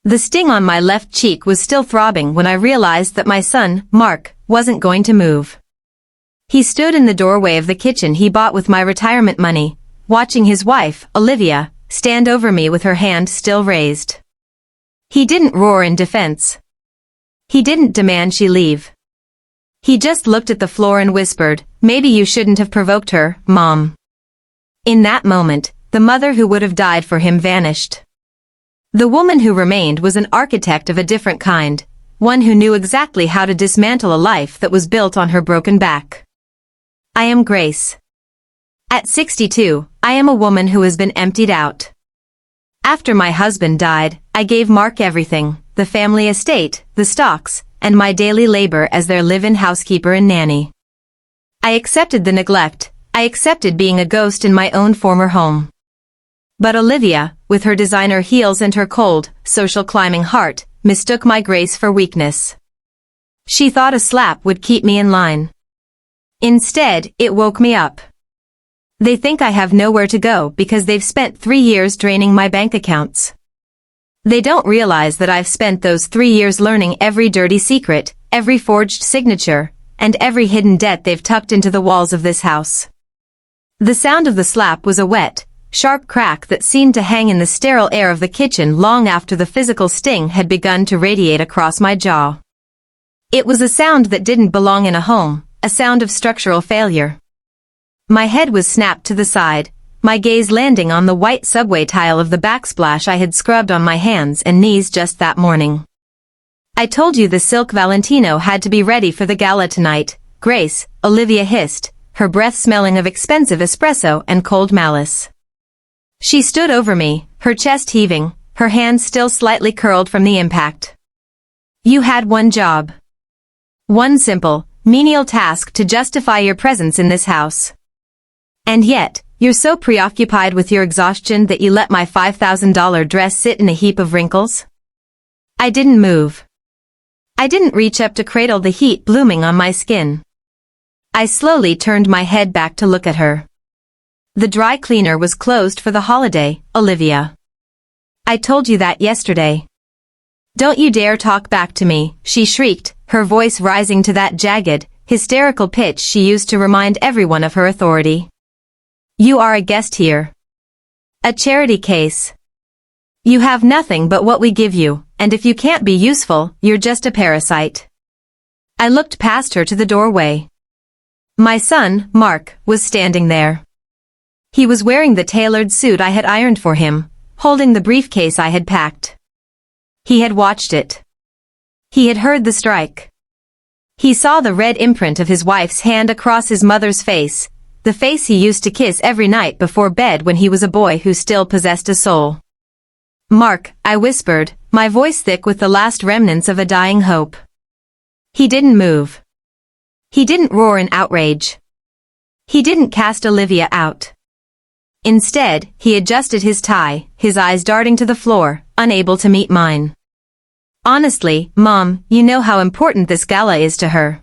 The sting on my left cheek was still throbbing when I realized that my son, Mark, wasn't going to move. He stood in the doorway of the kitchen he bought with my retirement money, watching his wife, Olivia, stand over me with her hand still raised. He didn't roar in defense. He didn't demand she leave. He just looked at the floor and whispered, "Maybe you shouldn't have provoked her, Mom." In that moment, the mother who would have died for him vanished. The woman who remained was an architect of a different kind, one who knew exactly how to dismantle a life that was built on her broken back. I am Grace. At 62, I am a woman who has been emptied out. After my husband died, I gave Mark everything, the family estate, the stocks, and my daily labor as their live-in housekeeper and nanny. I accepted the neglect, I accepted being a ghost in my own former home. But Olivia, with her designer heels and her cold, social climbing heart, mistook my grace for weakness. She thought a slap would keep me in line. Instead, it woke me up. They think I have nowhere to go because they've spent 3 years draining my bank accounts. They don't realize that I've spent those 3 years learning every dirty secret, every forged signature, and every hidden debt they've tucked into the walls of this house. The sound of the slap was a wet, sharp crack that seemed to hang in the sterile air of the kitchen long after the physical sting had begun to radiate across my jaw. It was a sound that didn't belong in a home, a sound of structural failure. My head was snapped to the side, my gaze landing on the white subway tile of the backsplash I had scrubbed on my hands and knees just that morning. "I told you the silk Valentino had to be ready for the gala tonight, Grace," Olivia hissed, her breath smelling of expensive espresso and cold malice. She stood over me, her chest heaving, her hands still slightly curled from the impact. "You had one job. One simple, menial task to justify your presence in this house. And yet, you're so preoccupied with your exhaustion that you let my $5,000 dress sit in a heap of wrinkles?" I didn't move. I didn't reach up to cradle the heat blooming on my skin. I slowly turned my head back to look at her. "The dry cleaner was closed for the holiday, Olivia. I told you that yesterday. Don't you dare talk back to me," she shrieked, her voice rising to that jagged, hysterical pitch she used to remind everyone of her authority. "You are a guest here. A charity case. You have nothing but what we give you, and if you can't be useful, you're just a parasite." I looked past her to the doorway. My son, Mark, was standing there. He was wearing the tailored suit I had ironed for him, holding the briefcase I had packed. He had watched it. He had heard the strike. He saw the red imprint of his wife's hand across his mother's face, the face he used to kiss every night before bed when he was a boy who still possessed a soul. "Mark," I whispered, my voice thick with the last remnants of a dying hope. He didn't move. He didn't roar in outrage. He didn't cast Olivia out. Instead, he adjusted his tie, his eyes darting to the floor, unable to meet mine. "Honestly, Mom, you know how important this gala is to her.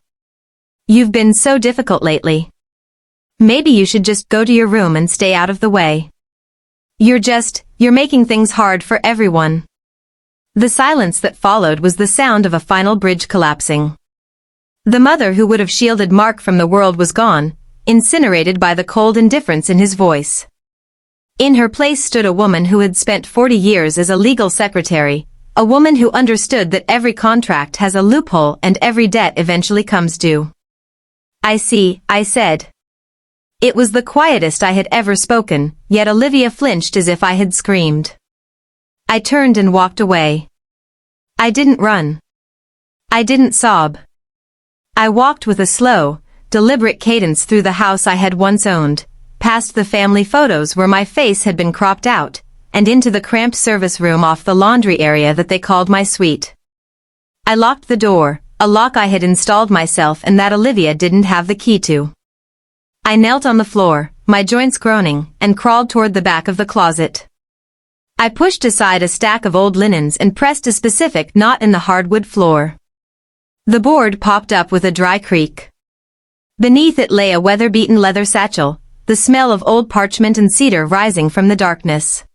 You've been so difficult lately. Maybe you should just go to your room and stay out of the way. You're making things hard for everyone." The silence that followed was the sound of a final bridge collapsing. The mother who would have shielded Mark from the world was gone, incinerated by the cold indifference in his voice. In her place stood a woman who had spent 40 years as a legal secretary, a woman who understood that every contract has a loophole and every debt eventually comes due. "I see," I said. It was the quietest I had ever spoken, yet Olivia flinched as if I had screamed. I turned and walked away. I didn't run. I didn't sob. I walked with a slow, deliberate cadence through the house I had once owned, past the family photos where my face had been cropped out, and into the cramped service room off the laundry area that they called my suite. I locked the door, a lock I had installed myself and that Olivia didn't have the key to. I knelt on the floor, my joints groaning, and crawled toward the back of the closet. I pushed aside a stack of old linens and pressed a specific knot in the hardwood floor. The board popped up with a dry creak. Beneath it lay a weather-beaten leather satchel, the smell of old parchment and cedar rising from the darkness.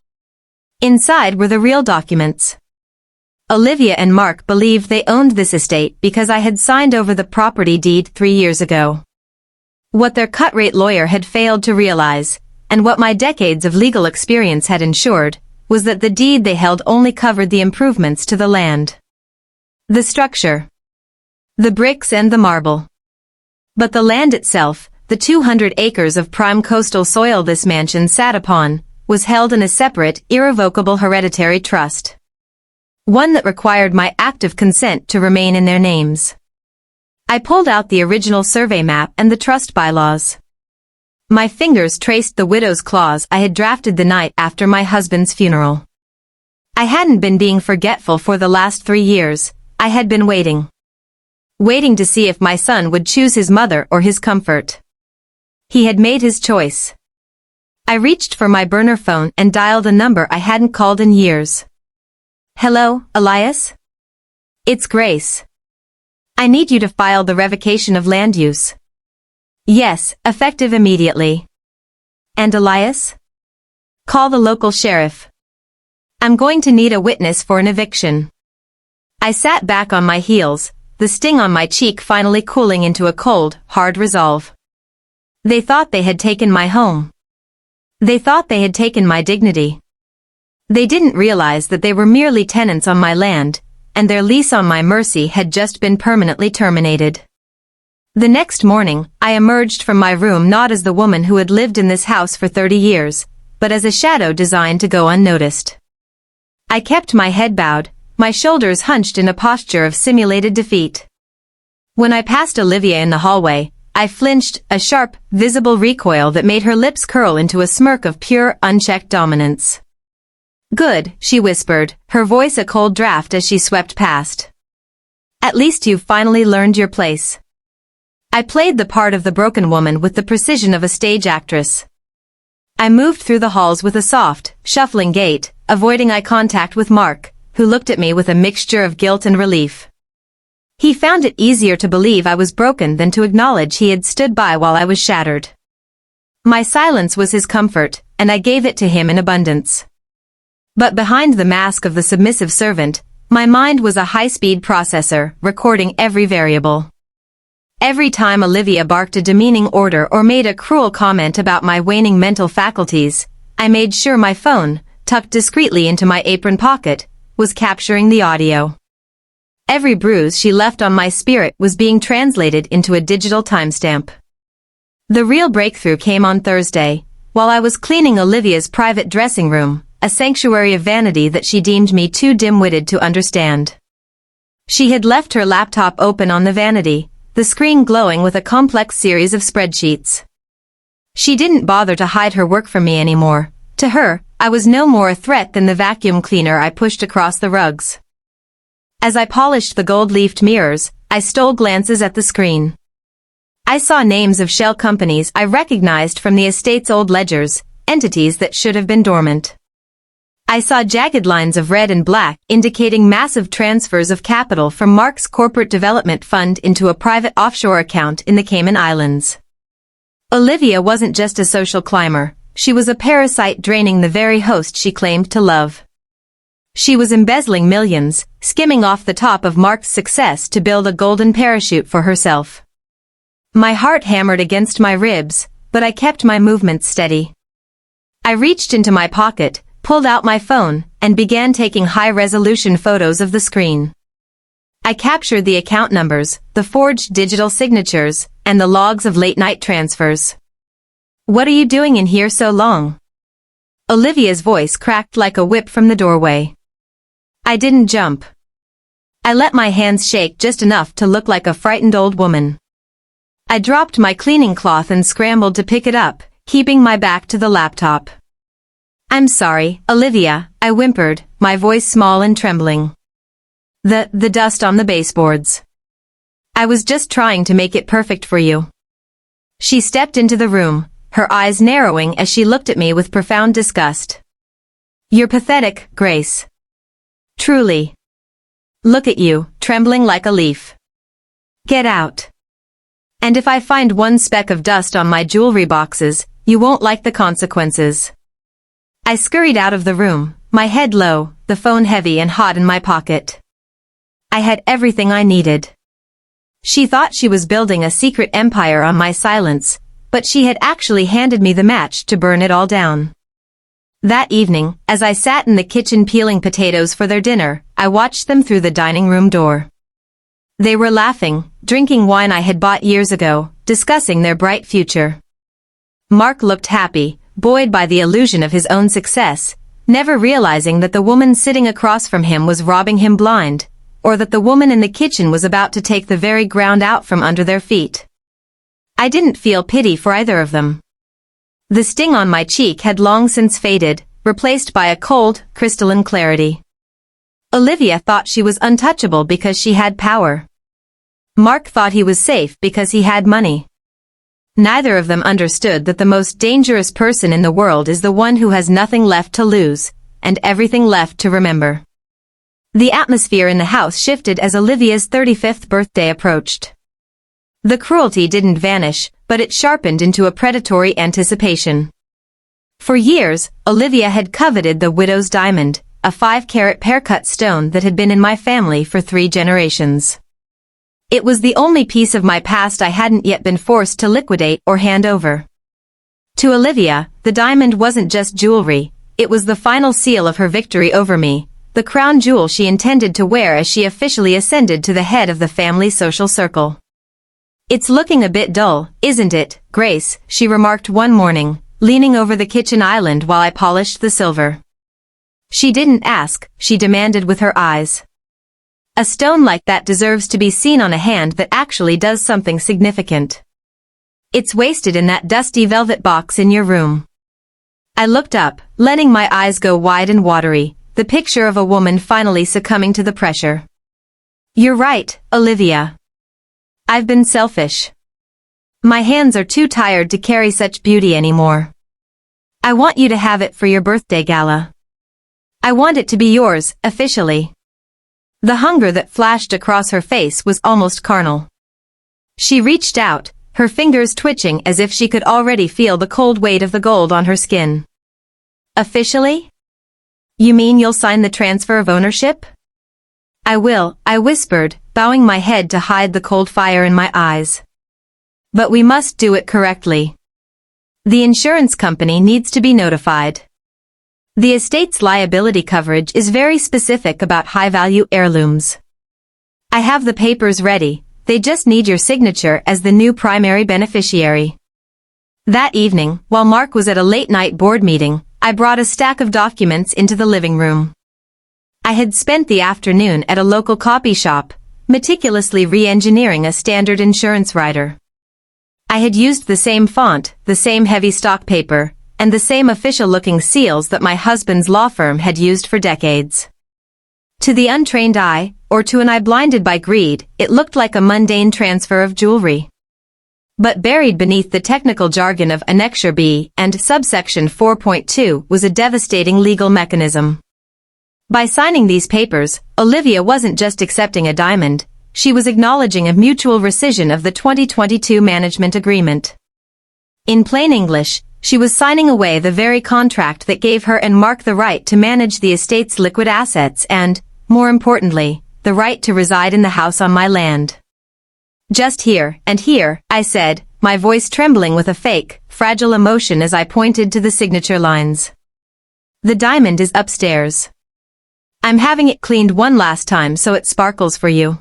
Inside were the real documents. Olivia and Mark believed they owned this estate because I had signed over the property deed 3 years ago. What their cut-rate lawyer had failed to realize, and what my decades of legal experience had ensured, was that the deed they held only covered the improvements to the land. The structure. The bricks and the marble. But the land itself, the 200 acres of prime coastal soil this mansion sat upon, was held in a separate, irrevocable hereditary trust. One that required my active consent to remain in their names. I pulled out the original survey map and the trust bylaws. My fingers traced the widow's clause I had drafted the night after my husband's funeral. I hadn't been being forgetful for the last 3 years, I had been waiting. Waiting to see if my son would choose his mother or his comfort. He had made his choice. I reached for my burner phone and dialed a number I hadn't called in years. Hello, Elias? It's Grace. I need you to file the revocation of land use. Yes, effective immediately. And Elias? Call the local sheriff. I'm going to need a witness for an eviction. I sat back on my heels, the sting on my cheek finally cooling into a cold, hard resolve. They thought they had taken my home. They thought they had taken my dignity. They didn't realize that they were merely tenants on my land, and their lease on my mercy had just been permanently terminated. The next morning, I emerged from my room not as the woman who had lived in this house for 30 years, but as a shadow designed to go unnoticed. I kept my head bowed, my shoulders hunched in a posture of simulated defeat. When I passed Olivia in the hallway, I flinched, a sharp, visible recoil that made her lips curl into a smirk of pure, unchecked dominance. Good, she whispered, her voice a cold draft as she swept past. At least you've finally learned your place. I played the part of the broken woman with the precision of a stage actress. I moved through the halls with a soft, shuffling gait, avoiding eye contact with Mark, who looked at me with a mixture of guilt and relief. He found it easier to believe I was broken than to acknowledge he had stood by while I was shattered. My silence was his comfort, and I gave it to him in abundance. But behind the mask of the submissive servant, my mind was a high-speed processor, recording every variable. Every time Olivia barked a demeaning order or made a cruel comment about my waning mental faculties, I made sure my phone, tucked discreetly into my apron pocket, was capturing the audio. Every bruise she left on my spirit was being translated into a digital timestamp. The real breakthrough came on Thursday, while I was cleaning Olivia's private dressing room, a sanctuary of vanity that she deemed me too dim-witted to understand. She had left her laptop open on the vanity, the screen glowing with a complex series of spreadsheets. She didn't bother to hide her work from me anymore. To her, I was no more a threat than the vacuum cleaner I pushed across the rugs. As I polished the gold-leafed mirrors, I stole glances at the screen. I saw names of shell companies I recognized from the estate's old ledgers, entities that should have been dormant. I saw jagged lines of red and black indicating massive transfers of capital from Mark's corporate development fund into a private offshore account in the Cayman Islands. Olivia wasn't just a social climber, she was a parasite draining the very host she claimed to love. She was embezzling millions, skimming off the top of Mark's success to build a golden parachute for herself. My heart hammered against my ribs, but I kept my movements steady. I reached into my pocket, pulled out my phone, and began taking high-resolution photos of the screen. I captured the account numbers, the forged digital signatures, and the logs of late-night transfers. "What are you doing in here so long?" Olivia's voice cracked like a whip from the doorway. I didn't jump. I let my hands shake just enough to look like a frightened old woman. I dropped my cleaning cloth and scrambled to pick it up, keeping my back to the laptop. "I'm sorry, Olivia," I whimpered, my voice small and trembling. The dust on the baseboards. "I was just trying to make it perfect for you." She stepped into the room, her eyes narrowing as she looked at me with profound disgust. "You're pathetic, Grace. Truly. Look at you, trembling like a leaf. Get out. And if I find one speck of dust on my jewelry boxes, you won't like the consequences." I scurried out of the room, my head low, the phone heavy and hot in my pocket. I had everything I needed. She thought she was building a secret empire on my silence, but she had actually handed me the match to burn it all down. That evening, as I sat in the kitchen peeling potatoes for their dinner, I watched them through the dining room door. They were laughing, drinking wine I had bought years ago, discussing their bright future. Mark looked happy, buoyed by the illusion of his own success, never realizing that the woman sitting across from him was robbing him blind, or that the woman in the kitchen was about to take the very ground out from under their feet. I didn't feel pity for either of them. The sting on my cheek had long since faded, replaced by a cold, crystalline clarity. Olivia thought she was untouchable because she had power. Mark thought he was safe because he had money. Neither of them understood that the most dangerous person in the world is the one who has nothing left to lose, and everything left to remember. The atmosphere in the house shifted as Olivia's 35th birthday approached. The cruelty didn't vanish, but it sharpened into a predatory anticipation. For years, Olivia had coveted the widow's diamond, a 5-carat pear-cut stone that had been in my family for 3 generations. It was the only piece of my past I hadn't yet been forced to liquidate or hand over. To Olivia, the diamond wasn't just jewelry, it was the final seal of her victory over me, the crown jewel she intended to wear as she officially ascended to the head of the family social circle. "It's looking a bit dull, isn't it, Grace?" she remarked one morning, leaning over the kitchen island while I polished the silver. She didn't ask, she demanded with her eyes. "A stone like that deserves to be seen on a hand that actually does something significant. It's wasted in that dusty velvet box in your room." I looked up, letting my eyes go wide and watery, the picture of a woman finally succumbing to the pressure. "You're right, Olivia. I've been selfish. My hands are too tired to carry such beauty anymore. I want you to have it for your birthday gala. I want it to be yours, officially." The hunger that flashed across her face was almost carnal. She reached out, her fingers twitching as if she could already feel the cold weight of the gold on her skin. "Officially? You mean you'll sign the transfer of ownership?" "I will," I whispered, bowing my head to hide the cold fire in my eyes. "But we must do it correctly. The insurance company needs to be notified. The estate's liability coverage is very specific about high-value heirlooms. I have the papers ready, they just need your signature as the new primary beneficiary." That evening, while Mark was at a late-night board meeting, I brought a stack of documents into the living room. I had spent the afternoon at a local copy shop, meticulously re-engineering a standard insurance rider. I had used the same font, the same heavy stock paper, and the same official-looking seals that my husband's law firm had used for decades. To the untrained eye, or to an eye blinded by greed, it looked like a mundane transfer of jewelry. But buried beneath the technical jargon of Annexure B and Subsection 4.2 was a devastating legal mechanism. By signing these papers, Olivia wasn't just accepting a diamond, she was acknowledging a mutual rescission of the 2022 management agreement. In plain English, she was signing away the very contract that gave her and Mark the right to manage the estate's liquid assets and, more importantly, the right to reside in the house on my land. "Just here, and here," I said, my voice trembling with a fake, fragile emotion as I pointed to the signature lines. "The diamond is upstairs. I'm having it cleaned one last time so it sparkles for you."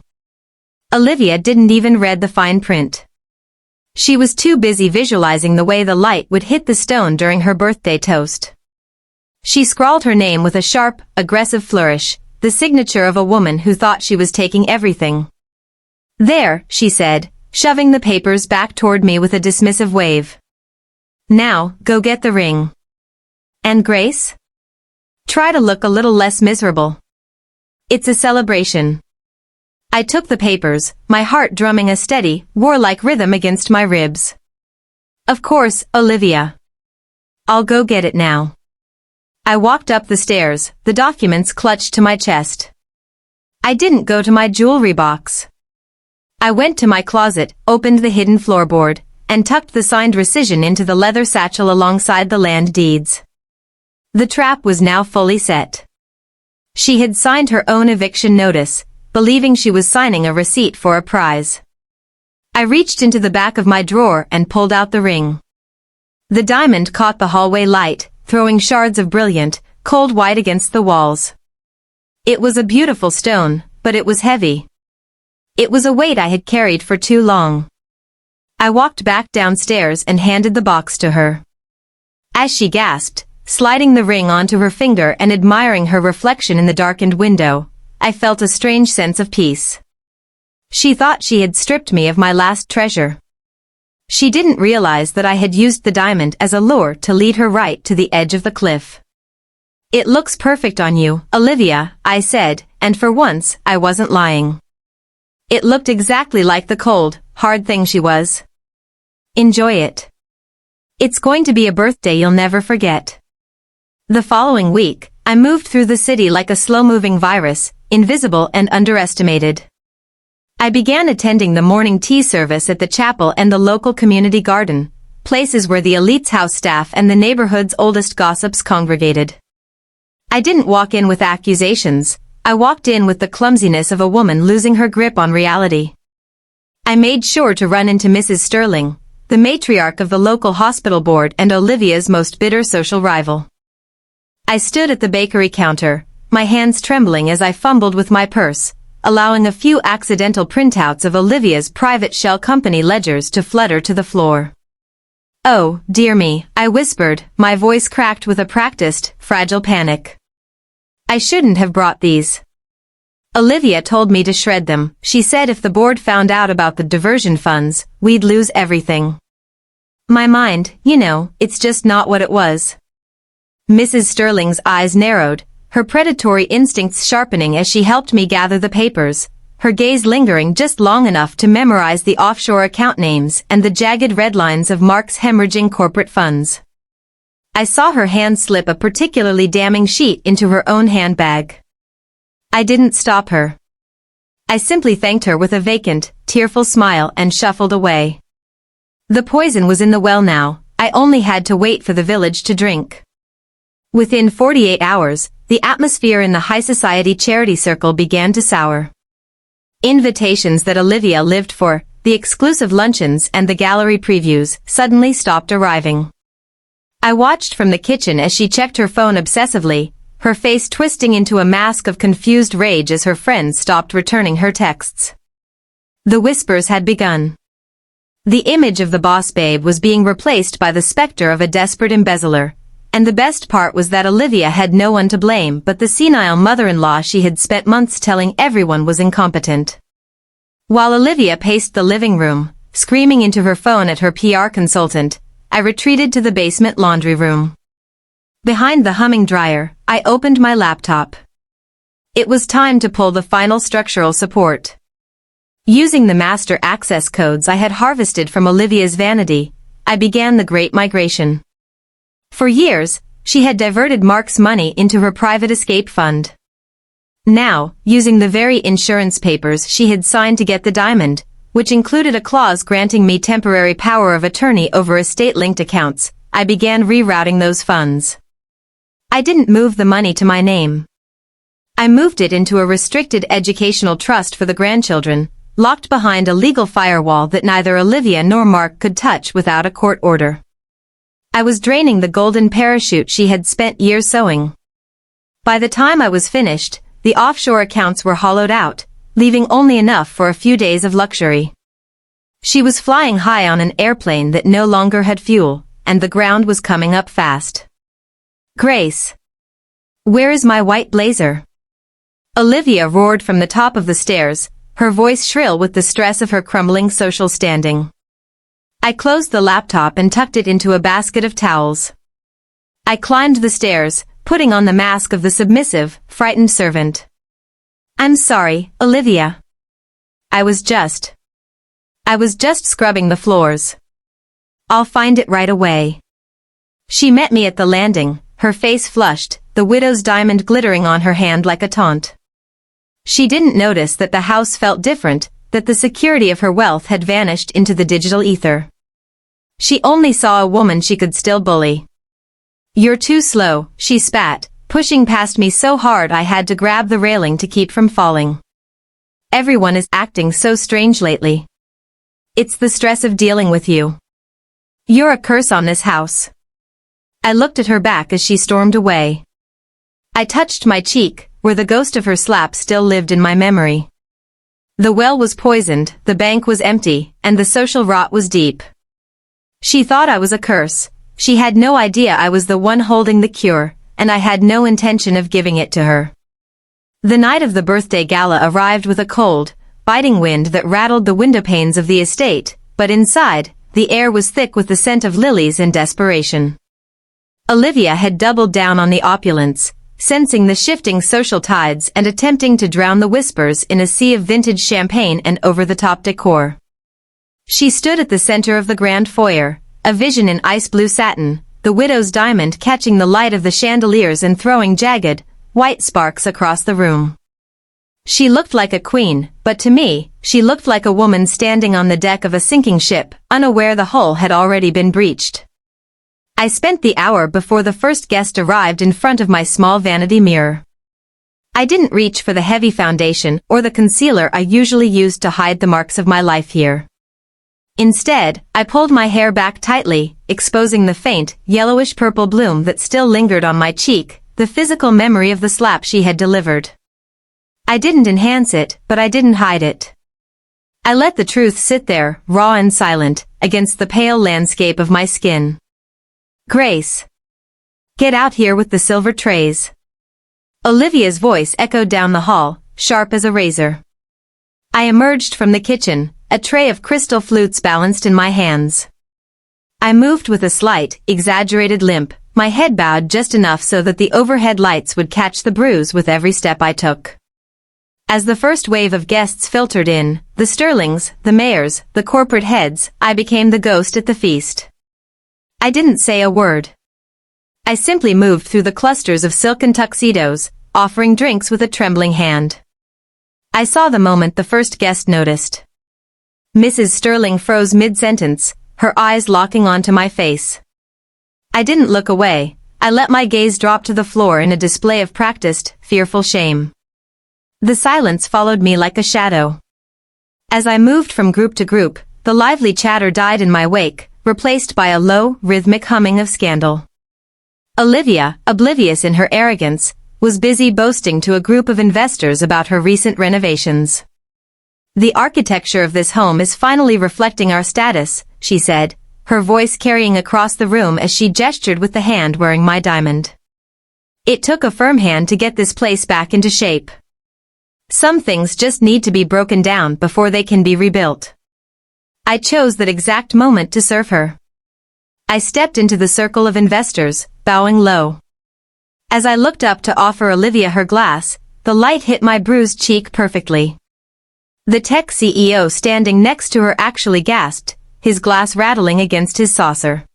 Olivia didn't even read the fine print. She was too busy visualizing the way the light would hit the stone during her birthday toast. She scrawled her name with a sharp, aggressive flourish, the signature of a woman who thought she was taking everything. "There," she said, shoving the papers back toward me with a dismissive wave. "Now, go get the ring. And Grace? Try to look a little less miserable. It's a celebration." I took the papers, my heart drumming a steady, war-like rhythm against my ribs. "Of course, Olivia. I'll go get it now." I walked up the stairs, the documents clutched to my chest. I didn't go to my jewelry box. I went to my closet, opened the hidden floorboard, and tucked the signed rescission into the leather satchel alongside the land deeds. The trap was now fully set. She had signed her own eviction notice, believing she was signing a receipt for a prize. I reached into the back of my drawer and pulled out the ring. The diamond caught the hallway light, throwing shards of brilliant, cold white against the walls. It was a beautiful stone, but it was heavy. It was a weight I had carried for too long. I walked back downstairs and handed the box to her. As she gasped, sliding the ring onto her finger and admiring her reflection in the darkened window, I felt a strange sense of peace. She thought she had stripped me of my last treasure. She didn't realize that I had used the diamond as a lure to lead her right to the edge of the cliff. "It looks perfect on you, Olivia," I said, and for once, I wasn't lying. It looked exactly like the cold, hard thing she was. "Enjoy it. It's going to be a birthday you'll never forget." The following week, I moved through the city like a slow-moving virus, invisible and underestimated. I began attending the morning tea service at the chapel and the local community garden, places where the elite's house staff and the neighborhood's oldest gossips congregated. I didn't walk in with accusations. I walked in with the clumsiness of a woman losing her grip on reality. I made sure to run into Mrs. Sterling, the matriarch of the local hospital board and Olivia's most bitter social rival. I stood at the bakery counter, my hands trembling as I fumbled with my purse, allowing a few accidental printouts of Olivia's private shell company ledgers to flutter to the floor. "Oh, dear me," I whispered, my voice cracked with a practiced, fragile panic. "I shouldn't have brought these. Olivia told me to shred them. She said if the board found out about the diversion funds, we'd lose everything." My mind, it's just not what it was. Mrs. Sterling's eyes narrowed, her predatory instincts sharpening as she helped me gather the papers, her gaze lingering just long enough to memorize the offshore account names and the jagged red lines of Mark's hemorrhaging corporate funds. I saw her hand slip a particularly damning sheet into her own handbag. I didn't stop her. I simply thanked her with a vacant, tearful smile and shuffled away. The poison was in the well now, I only had to wait for the village to drink. Within 48 hours, the atmosphere in the high society charity circle began to sour. Invitations that Olivia lived for, the exclusive luncheons and the gallery previews, suddenly stopped arriving. I watched from the kitchen as she checked her phone obsessively, her face twisting into a mask of confused rage as her friends stopped returning her texts. The whispers had begun. The image of the boss babe was being replaced by the specter of a desperate embezzler. And the best part was that Olivia had no one to blame but the senile mother-in-law she had spent months telling everyone was incompetent. While Olivia paced the living room, screaming into her phone at her PR consultant, I retreated to the basement laundry room. Behind the humming dryer, I opened my laptop. It was time to pull the final structural support. Using the master access codes I had harvested from Olivia's vanity, I began the Great Migration. For years, she had diverted Mark's money into her private escape fund. Now, using the very insurance papers she had signed to get the diamond, which included a clause granting me temporary power of attorney over estate-linked accounts, I began rerouting those funds. I didn't move the money to my name. I moved it into a restricted educational trust for the grandchildren, locked behind a legal firewall that neither Olivia nor Mark could touch without a court order. I was draining the golden parachute she had spent years sewing. By the time I was finished, the offshore accounts were hollowed out, leaving only enough for a few days of luxury. She was flying high on an airplane that no longer had fuel, and the ground was coming up fast. "Grace! Where is my white blazer?" Olivia roared from the top of the stairs, her voice shrill with the stress of her crumbling social standing. I closed the laptop and tucked it into a basket of towels. I climbed the stairs, putting on the mask of the submissive, frightened servant. "I'm sorry, Olivia. I was just scrubbing the floors. I'll find it right away." She met me at the landing, her face flushed, the widow's diamond glittering on her hand like a taunt. She didn't notice that the house felt different, that the security of her wealth had vanished into the digital ether. She only saw a woman she could still bully. You're too slow, she spat, pushing past me so hard I had to grab the railing to keep from falling. Everyone is acting so strange lately. It's the stress of dealing with you. You're a curse on this house. I looked at her back as she stormed away. I touched my cheek, where the ghost of her slap still lived in my memory. The well was poisoned, the bank was empty, and the social rot was deep. She thought I was a curse. She had no idea I was the one holding the cure, and I had no intention of giving it to her. The night of the birthday gala arrived with a cold, biting wind that rattled the window panes of the estate, but inside, the air was thick with the scent of lilies and desperation. Olivia had doubled down on the opulence, sensing the shifting social tides and attempting to drown the whispers in a sea of vintage champagne and over-the-top decor. She stood at the center of the grand foyer, a vision in ice blue satin, the widow's diamond catching the light of the chandeliers and throwing jagged, white sparks across the room. She looked like a queen, but to me, she looked like a woman standing on the deck of a sinking ship, unaware the hull had already been breached. I spent the hour before the first guest arrived in front of my small vanity mirror. I didn't reach for the heavy foundation or the concealer I usually used to hide the marks of my life here. Instead, I pulled my hair back tightly, exposing the faint, yellowish-purple bloom that still lingered on my cheek, the physical memory of the slap she had delivered. I didn't enhance it, but I didn't hide it. I let the truth sit there, raw and silent, against the pale landscape of my skin. Grace. Get out here with the silver trays. Olivia's voice echoed down the hall, sharp as a razor. I emerged from the kitchen, a tray of crystal flutes balanced in my hands. I moved with a slight, exaggerated limp, my head bowed just enough so that the overhead lights would catch the bruise with every step I took. As the first wave of guests filtered in, the Sterlings, the mayors, the corporate heads, I became the ghost at the feast. I didn't say a word. I simply moved through the clusters of silken tuxedos, offering drinks with a trembling hand. I saw the moment the first guest noticed. Mrs. Sterling froze mid-sentence, her eyes locking onto my face. I didn't look away. I let my gaze drop to the floor in a display of practiced, fearful shame. The silence followed me like a shadow. As I moved from group to group, the lively chatter died in my wake, replaced by a low, rhythmic humming of scandal. Olivia, oblivious in her arrogance, was busy boasting to a group of investors about her recent renovations. The architecture of this home is finally reflecting our status, she said, her voice carrying across the room as she gestured with the hand wearing my diamond. It took a firm hand to get this place back into shape. Some things just need to be broken down before they can be rebuilt. I chose that exact moment to serve her. I stepped into the circle of investors, bowing low. As I looked up to offer Olivia her glass, the light hit my bruised cheek perfectly. The tech CEO standing next to her actually gasped, his glass rattling against his saucer.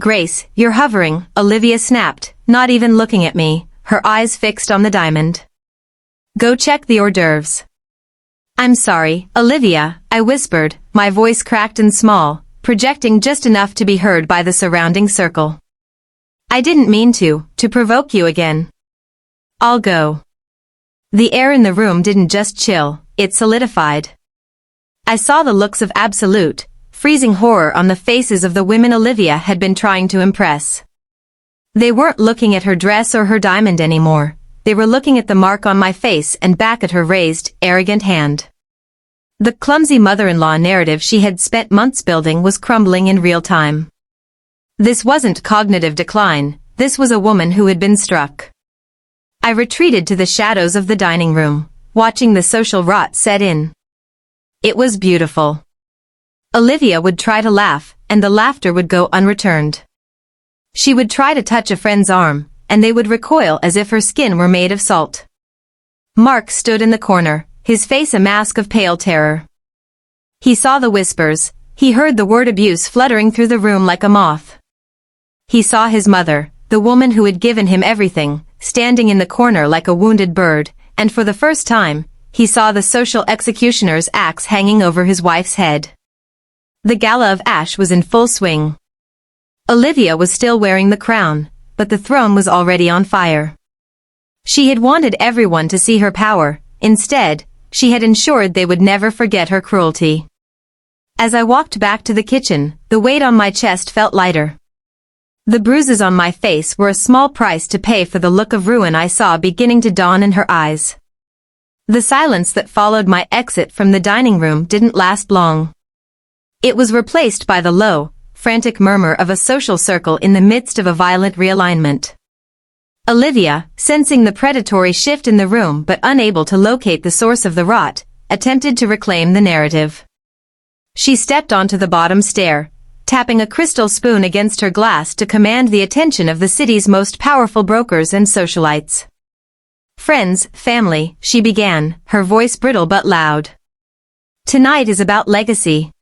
Grace, you're hovering, Olivia snapped, not even looking at me, her eyes fixed on the diamond. Go check the hors d'oeuvres. I'm sorry, Olivia, I whispered, my voice cracked and small, projecting just enough to be heard by the surrounding circle. I didn't mean to provoke you again. I'll go. The air in the room didn't just chill, it solidified. I saw the looks of absolute, freezing horror on the faces of the women Olivia had been trying to impress. They weren't looking at her dress or her diamond anymore. They were looking at the mark on my face and back at her raised, arrogant hand. The clumsy mother-in-law narrative she had spent months building was crumbling in real time. This wasn't cognitive decline, this was a woman who had been struck. I retreated to the shadows of the dining room, watching the social rot set in. It was beautiful. Olivia would try to laugh, and the laughter would go unreturned. She would try to touch a friend's arm, and they would recoil as if her skin were made of salt. Mark stood in the corner, his face a mask of pale terror. He saw the whispers, he heard the word abuse fluttering through the room like a moth. He saw his mother, the woman who had given him everything, standing in the corner like a wounded bird, and for the first time, he saw the social executioner's axe hanging over his wife's head. The gala of ash was in full swing. Olivia was still wearing the crown, but the throne was already on fire. She had wanted everyone to see her power. Instead, she had ensured they would never forget her cruelty. As I walked back to the kitchen, the weight on my chest felt lighter. The bruises on my face were a small price to pay for the look of ruin I saw beginning to dawn in her eyes. The silence that followed my exit from the dining room didn't last long. It was replaced by the low, frantic murmur of a social circle in the midst of a violent realignment. Olivia, sensing the predatory shift in the room but unable to locate the source of the rot, attempted to reclaim the narrative. She stepped onto the bottom stair, tapping a crystal spoon against her glass to command the attention of the city's most powerful brokers and socialites. "Friends, family," she began, her voice brittle but loud. "Tonight is about legacy.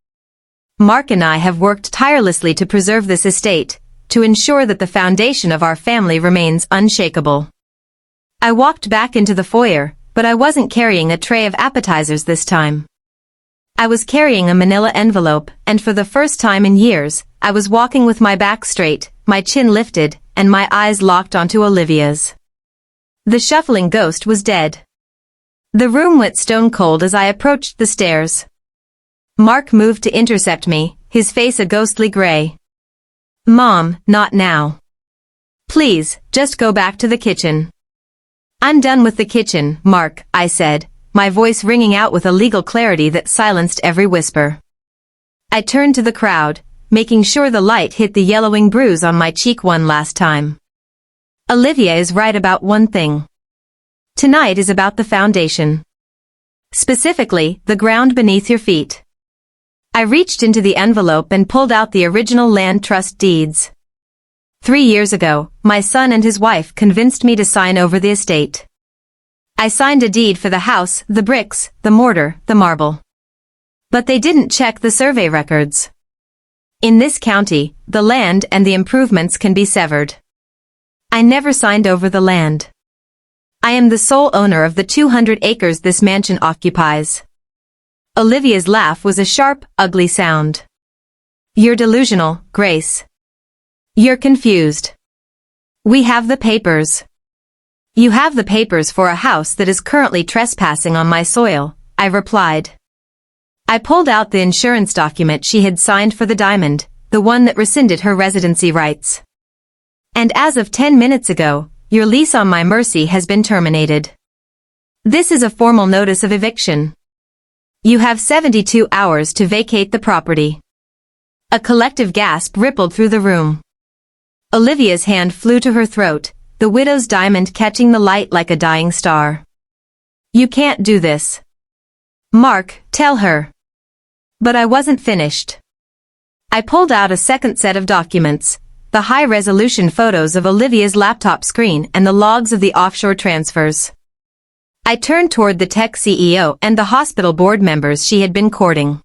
Mark and I have worked tirelessly to preserve this estate, to ensure that the foundation of our family remains unshakable." I walked back into the foyer, but I wasn't carrying a tray of appetizers this time. I was carrying a manila envelope, and for the first time in years, I was walking with my back straight, my chin lifted, and my eyes locked onto Olivia's. The shuffling ghost was dead. The room went stone cold as I approached the stairs. Mark moved to intercept me, his face a ghostly gray. "Mom, not now. Please, just go back to the kitchen." "I'm done with the kitchen, Mark," I said, my voice ringing out with a legal clarity that silenced every whisper. I turned to the crowd, making sure the light hit the yellowing bruise on my cheek one last time. Olivia is right about one thing. Tonight is about the foundation. Specifically, the ground beneath your feet. I reached into the envelope and pulled out the original land trust deeds. 3 years ago, my son and his wife convinced me to sign over the estate. I signed a deed for the house, the bricks, the mortar, the marble. But they didn't check the survey records. In this county, the land and the improvements can be severed. I never signed over the land. I am the sole owner of the 200 acres this mansion occupies. Olivia's laugh was a sharp, ugly sound. "You're delusional, Grace. You're confused. We have the papers." "You have the papers for a house that is currently trespassing on my soil," I replied. I pulled out the insurance document she had signed for the diamond, the one that rescinded her residency rights. "And as of 10 minutes ago, your lease on my mercy has been terminated. This is a formal notice of eviction. You have 72 hours to vacate the property." A collective gasp rippled through the room. Olivia's hand flew to her throat, the widow's diamond catching the light like a dying star. "You can't do this. Mark, tell her." But I wasn't finished. I pulled out a second set of documents, the high-resolution photos of Olivia's laptop screen and the logs of the offshore transfers. I turned toward the tech CEO and the hospital board members she had been courting.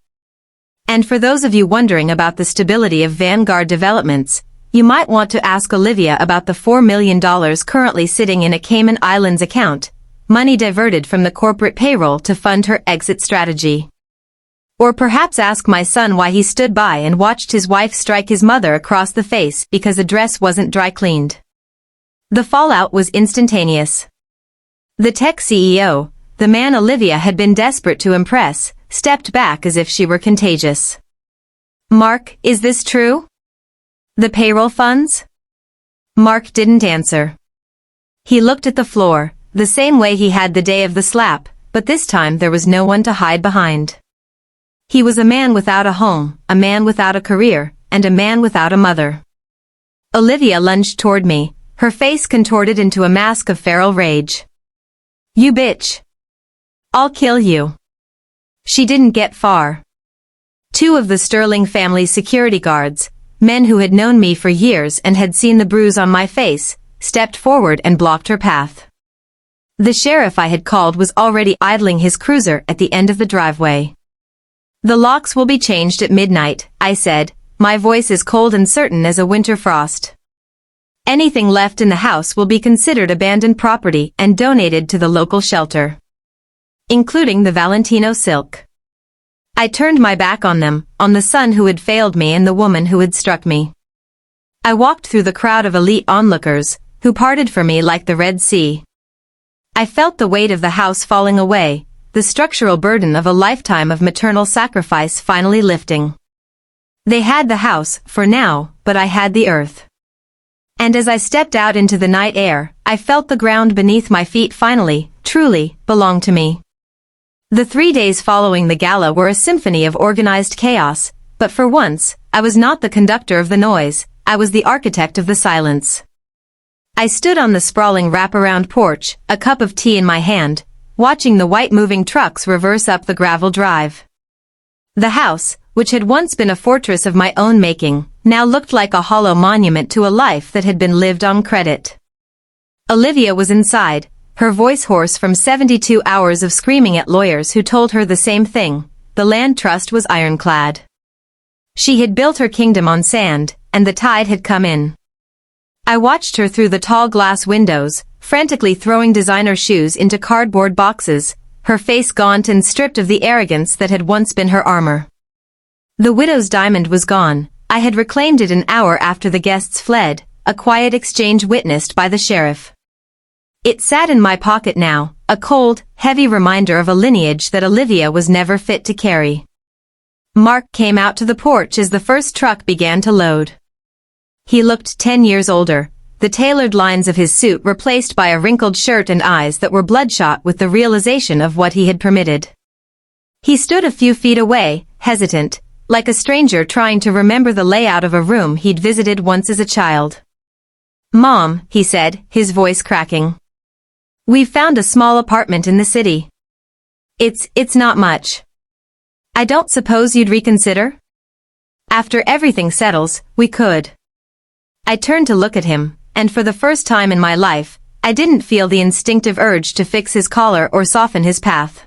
"And for those of you wondering about the stability of Vanguard developments, you might want to ask Olivia about the $4 million currently sitting in a Cayman Islands account, money diverted from the corporate payroll to fund her exit strategy. Or perhaps ask my son why he stood by and watched his wife strike his mother across the face because a dress wasn't dry cleaned." The fallout was instantaneous. The tech CEO, the man Olivia had been desperate to impress, stepped back as if she were contagious. "Mark, is this true? The payroll funds?" Mark didn't answer. He looked at the floor, the same way he had the day of the slap, but this time there was no one to hide behind. He was a man without a home, a man without a career, and a man without a mother. Olivia lunged toward me, her face contorted into a mask of feral rage. "You bitch. I'll kill you." She didn't get far. 2 of the Sterling family's security guards, men who had known me for years and had seen the bruise on my face, stepped forward and blocked her path. The sheriff I had called was already idling his cruiser at the end of the driveway. "The locks will be changed at midnight," I said, my voice as cold and certain as a winter frost. "Anything left in the house will be considered abandoned property and donated to the local shelter, including the Valentino silk." I turned my back on them, on the son who had failed me and the woman who had struck me. I walked through the crowd of elite onlookers, who parted for me like the Red Sea. I felt the weight of the house falling away, the structural burden of a lifetime of maternal sacrifice finally lifting. They had the house, for now, but I had the earth. And as I stepped out into the night air, I felt the ground beneath my feet finally, truly, belong to me. The 3 days following the gala were a symphony of organized chaos, but for once, I was not the conductor of the noise, I was the architect of the silence. I stood on the sprawling wraparound porch, a cup of tea in my hand, watching the white moving trucks reverse up the gravel drive. The house, which had once been a fortress of my own making, now looked like a hollow monument to a life that had been lived on credit. Olivia was inside, her voice hoarse from 72 hours of screaming at lawyers who told her the same thing: the land trust was ironclad. She had built her kingdom on sand, and the tide had come in. I watched her through the tall glass windows, frantically throwing designer shoes into cardboard boxes, her face gaunt and stripped of the arrogance that had once been her armor. The widow's diamond was gone. I had reclaimed it an hour after the guests fled, a quiet exchange witnessed by the sheriff. It sat in my pocket now, a cold, heavy reminder of a lineage that Olivia was never fit to carry. Mark came out to the porch as the first truck began to load. He looked 10 years older, the tailored lines of his suit replaced by a wrinkled shirt and eyes that were bloodshot with the realization of what he had permitted. He stood a few feet away, hesitant, like a stranger trying to remember the layout of a room he'd visited once as a child. "Mom," he said, his voice cracking. "We've found a small apartment in the city. It's not much. I don't suppose you'd reconsider? After everything settles, we could." I turned to look at him, and for the first time in my life, I didn't feel the instinctive urge to fix his collar or soften his path.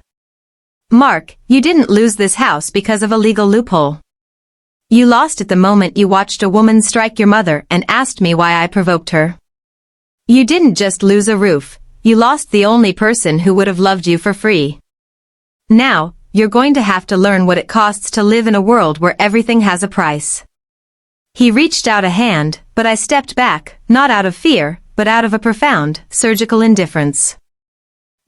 "Mark, you didn't lose this house because of a legal loophole. You lost it the moment you watched a woman strike your mother and asked me why I provoked her. You didn't just lose a roof, you lost the only person who would have loved you for free. Now, you're going to have to learn what it costs to live in a world where everything has a price." He reached out a hand, but I stepped back, not out of fear, but out of a profound, surgical indifference.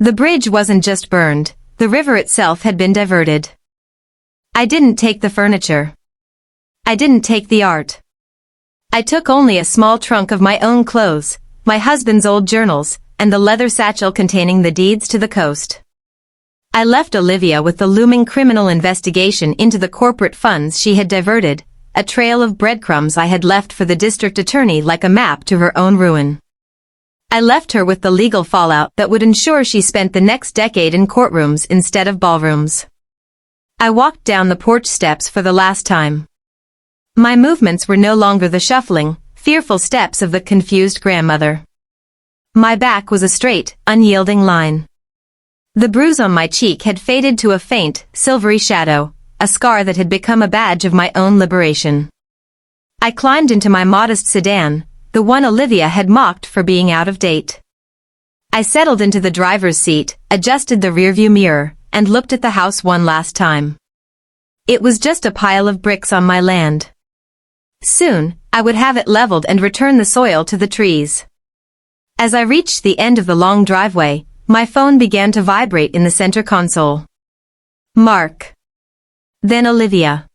The bridge wasn't just burned, the river itself had been diverted. I didn't take the furniture. I didn't take the art. I took only a small trunk of my own clothes, my husband's old journals, and the leather satchel containing the deeds to the coast. I left Olivia with the looming criminal investigation into the corporate funds she had diverted, a trail of breadcrumbs I had left for the district attorney like a map to her own ruin. I left her with the legal fallout that would ensure she spent the next decade in courtrooms instead of ballrooms. I walked down the porch steps for the last time. My movements were no longer the shuffling, fearful steps of the confused grandmother. My back was a straight, unyielding line. The bruise on my cheek had faded to a faint, silvery shadow, a scar that had become a badge of my own liberation. I climbed into my modest sedan, the one Olivia had mocked for being out of date. I settled into the driver's seat, adjusted the rearview mirror, and looked at the house one last time. It was just a pile of bricks on my land. Soon, I would have it leveled and return the soil to the trees. As I reached the end of the long driveway, my phone began to vibrate in the center console. Mark. Then Olivia.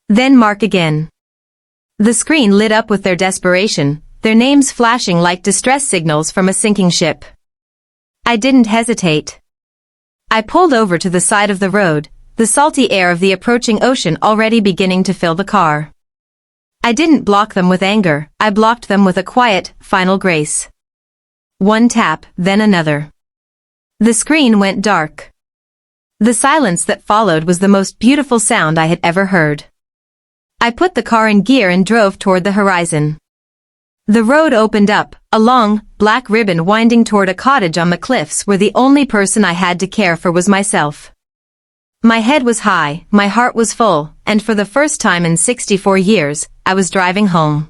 Then Mark again. The screen lit up with their desperation, their names flashing like distress signals from a sinking ship. I didn't hesitate. I pulled over to the side of the road, the salty air of the approaching ocean already beginning to fill the car. I didn't block them with anger, I blocked them with a quiet, final grace. One tap, then another. The screen went dark. The silence that followed was the most beautiful sound I had ever heard. I put the car in gear and drove toward the horizon. The road opened up, a long, black ribbon winding toward a cottage on the cliffs where the only person I had to care for was myself. My head was high, my heart was full, and for the first time in 64 years, I was driving home.